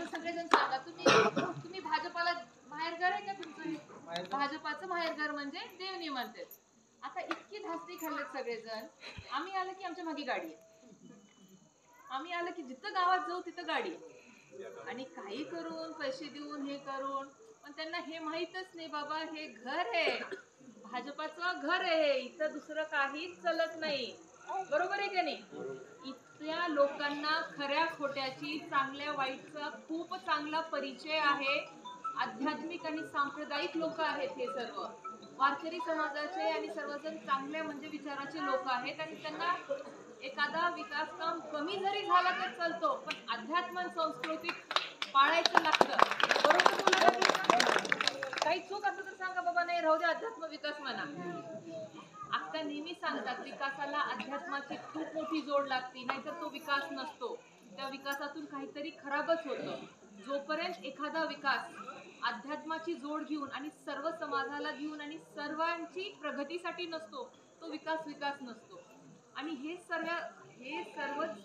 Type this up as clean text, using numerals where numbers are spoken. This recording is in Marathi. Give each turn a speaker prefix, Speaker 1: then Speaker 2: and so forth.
Speaker 1: सगळेजण सांगा, तुम्ही तुम्ही भाजपाला माहेरघर आहे का तुमचं? हे भाजपाचं माहेरघर म्हणजे देवनी म्हणते. आता इतकी धास्ती खाल्लेत सगळेजण. आम्ही आलं की आमच्या मागे गाडी आहे, आम्ही आलं की जिथं गावात जाऊ तिथं गाडी आहे. आणि काही करून पैसे देऊन हे करून, पण त्यांना हे माहीतच नाही बाबा, हे घर आहे, भाजपाचं घर आहे, इथं दुसरं काहीच चलत नाही. बरोबर आहे का नाही? इथल्या लोकांना खऱ्या खोट्याची, चांगल्या वाईटचा खूप चांगला परिचय आहे. आध्यात्मिक आणि सांप्रदायिक लोक आहेत हे सर्व. वारकरी समाजाचे आणि सर्वजण चांगल्या म्हणजे विचाराचे लोक आहेत आणि त्यांना एखादा विकास काम कमी जरी झाला तर चालतो, पण अध्यात्म संस्कृती पाळायचं लागतं. बरोबर बोलला का? काही चूक असं तर सांगा बाबा, नाही राहू दे अध्यात्म विकास म्हणा. आता नेहमी सांगतात विकासाला अध्यात्माची खूप मोठी जोड लागते, नाहीतर तो विकास नसतो. त्या विकासातून काहीतरी खराबच होतं. जोपर्यंत एखादा विकास अध्यात्माची जोड घेऊन आणि सर्व समाजाला घेऊन आणि सर्वांची प्रगतीसाठी नसतो, तो विकास विकास नसतो. आणि हे सर्वच